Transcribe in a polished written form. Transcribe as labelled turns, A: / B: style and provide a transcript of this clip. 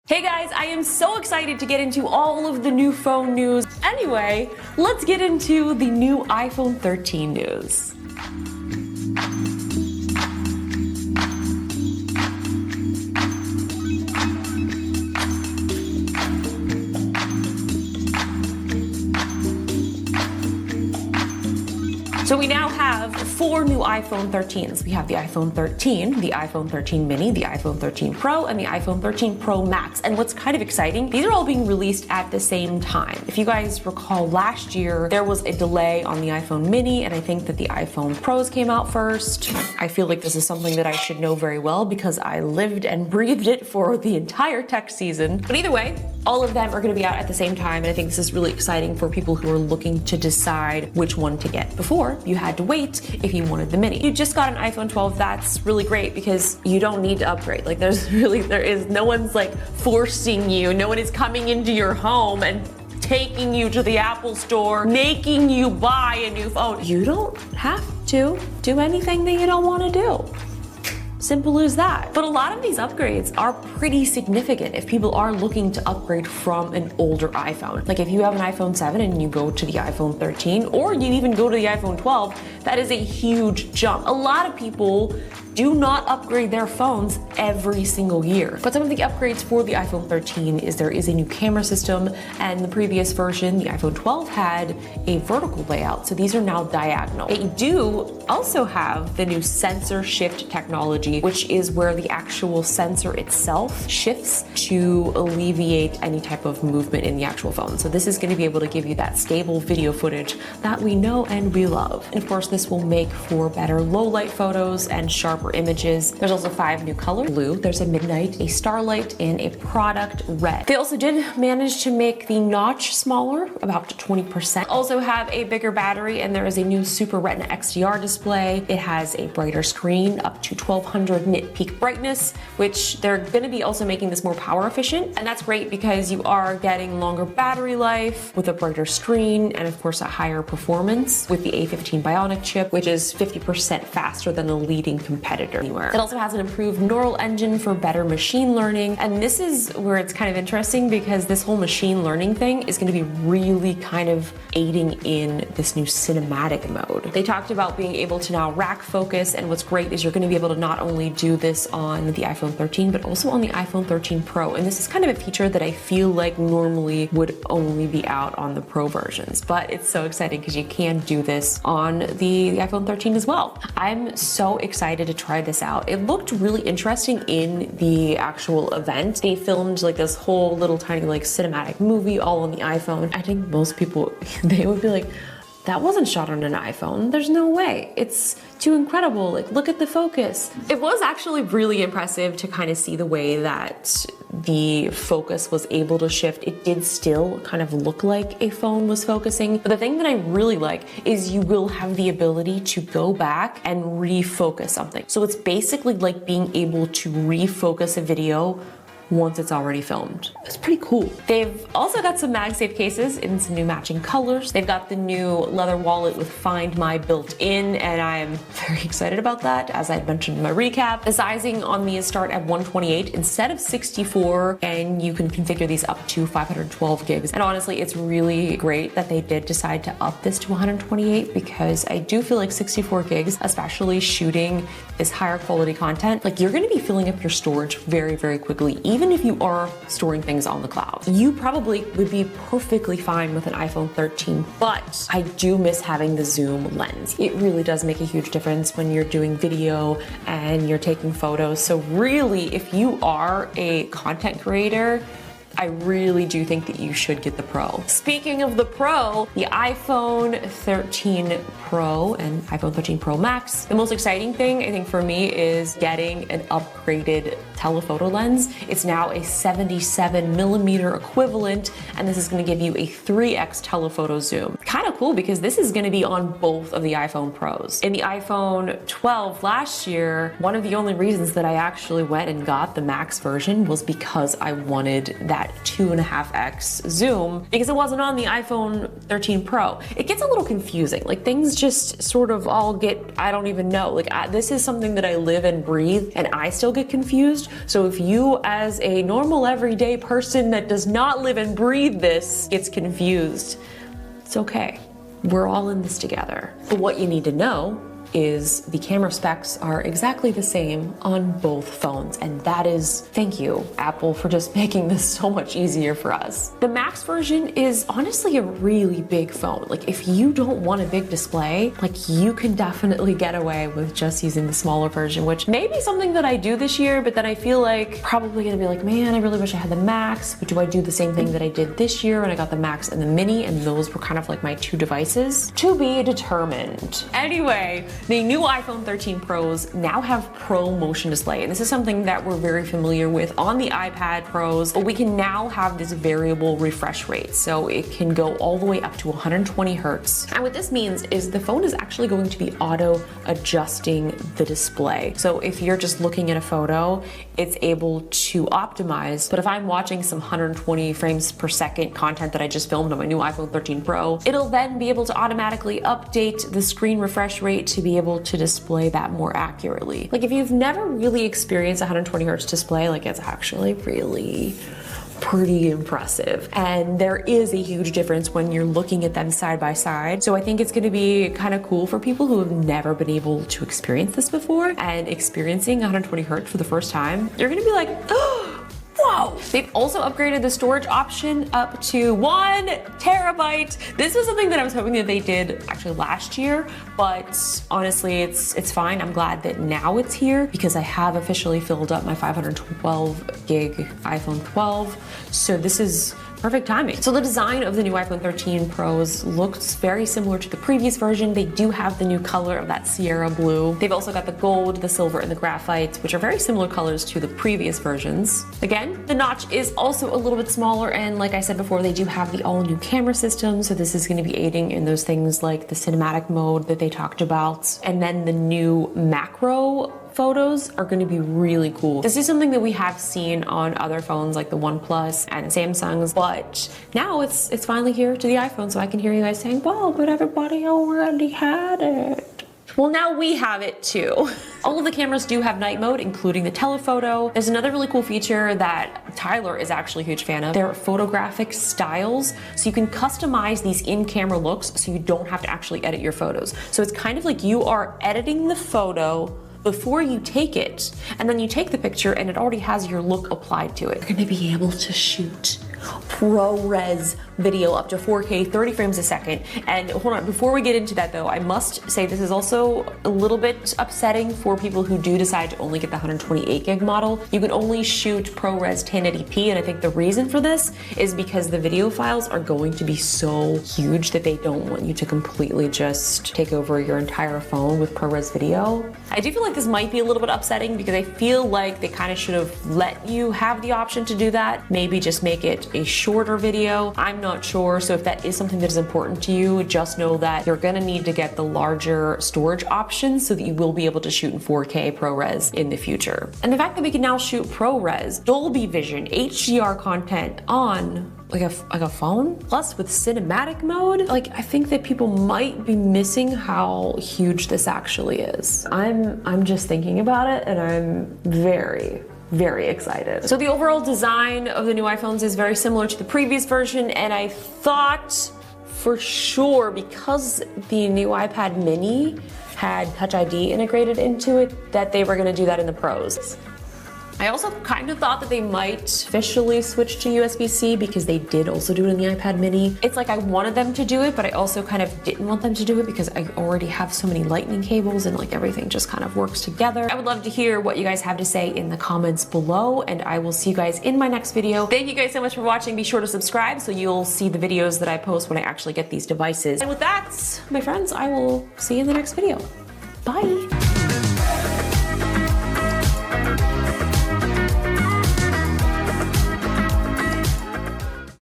A: Hey guys, I am so excited to get into all of the new phone news. Anyway, let's get into the new iPhone 13 news. So we now have 4 new iPhone 13s. We have the iPhone 13, the iPhone 13 mini, the iPhone 13 Pro, and the iPhone 13 Pro Max. And what's kind of exciting, these are all being released at the same time. If you guys recall last year, there was a delay on the iPhone mini, and I think that the iPhone Pros came out first. I feel like this is something that I should know very well because I lived and breathed it for the entire tech season. But either way, all of them are going to be out at the same time, and I think this is really exciting for people who are looking to decide which one to get. Before, you had to wait if you wanted the mini. You just got an iPhone 12, that's really great because you don't need to upgrade. Like there is no one's like forcing you, no one is coming into your home and taking you to the Apple store, making you buy a new phone. You don't have to do anything that you don't want to do. Simple as that. But a lot of these upgrades are pretty significant if people are looking to upgrade from an older iPhone. Like if you have an iPhone 7 and you go to the iPhone 13, or you even go to the iPhone 12, that is a huge jump. A lot of people do not upgrade their phones every single year. But some of the upgrades for the iPhone 13 is there is a new camera system, and the previous version, the iPhone 12, had a vertical layout. So these are now diagonal. They do also have the new sensor shift technology, which is where the actual sensor itself shifts to alleviate any type of movement in the actual phone. So this is going to be able to give you that stable video footage that we know and we love. And of course, this will make for better low light photos and sharper images. There's also 5 new colors: blue, there's a midnight, a starlight, and a product red. They also did manage to make the notch smaller, about 20%. Also have a bigger battery, and there is a new Super Retina XDR display. It has a brighter screen, up to 1200 nit peak brightness, which they're going to be also making this more power efficient. And that's great because you are getting longer battery life with a brighter screen, and of course a higher performance with the A15 Bionic chip, which is 50% faster than the leading competitor anywhere. It also has an improved neural engine for better machine learning, and this is where it's kind of interesting because this whole machine learning thing is going to be really kind of aiding in this new cinematic mode. They talked about being able to now rack focus, and what's great is you're going to be able to not only do this on the iPhone 13 but also on the iPhone 13 Pro, and this is kind of a feature that I feel like normally would only be out on the Pro versions, but it's so exciting because you can do this on the iPhone 13 as well. I'm so excited to try this out. It looked really interesting in the actual event. They filmed like this whole little tiny like cinematic movie all on the iPhone. I think most people, they would be like, that wasn't shot on an iPhone. There's no way. It's too incredible. Like, look at the focus. It was actually really impressive to kind of see the way that the focus was able to shift. It did still kind of look like a phone was focusing. But the thing that I really like is you will have the ability to go back and refocus something. So it's basically like being able to refocus a video once it's already filmed. It's pretty cool. They've also got some MagSafe cases in some new matching colors. They've got the new leather wallet with Find My built in, and I am very excited about that, as I had mentioned in my recap. The sizing on these start at 128 instead of 64, and you can configure these up to 512 gigs. And honestly, it's really great that they did decide to up this to 128 because I do feel like 64 gigs, especially shooting this higher quality content, like you're gonna be filling up your storage very, very quickly, even if you are storing things on the cloud. You probably would be perfectly fine with an iPhone 13, but I do miss having the zoom lens. It really does make a huge difference when you're doing video and you're taking photos. So really, if you are a content creator, I really do think that you should get the Pro. Speaking of the Pro, the iPhone 13 Pro and iPhone 13 Pro Max. The most exciting thing, I think, for me is getting an upgraded telephoto lens. It's now a 77mm equivalent, and this is going to give you a 3x telephoto zoom. Kind of cool because this is going to be on both of the iPhone Pros. In the iPhone 12 last year, one of the only reasons that I actually went and got the Max version was because I wanted that that 2.5x zoom because it wasn't on the iPhone 13 Pro. It gets a little confusing. Like things just sort of all get, I don't even know. Like this is something that I live and breathe and I still get confused. So if you as a normal everyday person that does not live and breathe this gets confused, it's okay. We're all in this together. But what you need to know is the camera specs are exactly the same on both phones, and that is, thank you, Apple, for just making this so much easier for us. The Max version is honestly a really big phone. Like if you don't want a big display, like you can definitely get away with just using the smaller version, which may be something that I do this year, but then I feel like probably gonna be like, man, I really wish I had the Max, but do I do the same thing that I did this year when I got the Max and the Mini, and those were kind of like my two devices? To be determined. Anyway, the new iPhone 13 Pros now have Pro Motion Display, and this is something that we're very familiar with on the iPad Pros, but we can now have this variable refresh rate, so it can go all the way up to 120 Hertz. And what this means is the phone is actually going to be auto adjusting the display. So if you're just looking at a photo, it's able to optimize, but if I'm watching some 120 frames per second content that I just filmed on my new iPhone 13 Pro, it'll then be able to automatically update the screen refresh rate to be able to display that more accurately. Like if you've never really experienced a 120 Hertz display, like it's actually really pretty impressive. And there is a huge difference when you're looking at them side by side. So I think it's gonna be kind of cool for people who have never been able to experience this before, and experiencing 120 Hertz for the first time, you're gonna be like, oh, whoa! They've also upgraded the storage option up to 1 terabyte. This was something that I was hoping that they did actually last year, but honestly, it's fine. I'm glad that now it's here because I have officially filled up my 512 gig iPhone 12. So this is perfect timing. So the design of the new iPhone 13 Pros looks very similar to the previous version. They do have the new color of that Sierra blue. They've also got the gold, the silver, and the graphite, which are very similar colors to the previous versions. Again, the notch is also a little bit smaller, and like I said before, they do have the all-new camera system, so this is going to be aiding in those things like the cinematic mode that they talked about, and then the new macro photos are going to be really cool. This is something that we have seen on other phones like the OnePlus and Samsung's, but now it's finally here to the iPhone, so I can hear you guys saying, well, but everybody already had it. Well, now we have it too. All of the cameras do have night mode, including the telephoto. There's another really cool feature that Tyler is actually a huge fan of. They're photographic styles, so you can customize these in-camera looks so you don't have to actually edit your photos. So it's kind of like you are editing the photo before you take it, and then you take the picture and it already has your look applied to it. You're gonna be able to shoot ProRes video up to 4K 30 frames a second. And hold on, before we get into that though, I must say this is also a little bit upsetting for people who do decide to only get the 128 gig model. You can only shoot ProRes 1080p, and I think the reason for this is because the video files are going to be so huge that they don't want you to completely just take over your entire phone with ProRes video. I do feel like this might be a little bit upsetting because I feel like they kind of should have let you have the option to do that. Maybe just make it a shorter video. I'm not sure. So if that is something that is important to you, just know that you're gonna need to get the larger storage option so that you will be able to shoot in 4K ProRes in the future. And the fact that we can now shoot ProRes, Dolby Vision, HDR content on like a phone, plus with cinematic mode, like I think that people might be missing how huge this actually is. I'm just thinking about it and I'm very excited. So the overall design of the new iPhones is very similar to the previous version, and I thought for sure, because the new iPad mini had Touch ID integrated into it, that they were gonna do that in the Pros. I also kind of thought that they might officially switch to USB-C because they did also do it in the iPad mini. It's like I wanted them to do it, but I also kind of didn't want them to do it because I already have so many lightning cables and like everything just kind of works together. I would love to hear what you guys have to say in the comments below, and I will see you guys in my next video. Thank you guys so much for watching. Be sure to subscribe so you'll see the videos that I post when I actually get these devices. And with that, my friends, I will see you in the next video. Bye.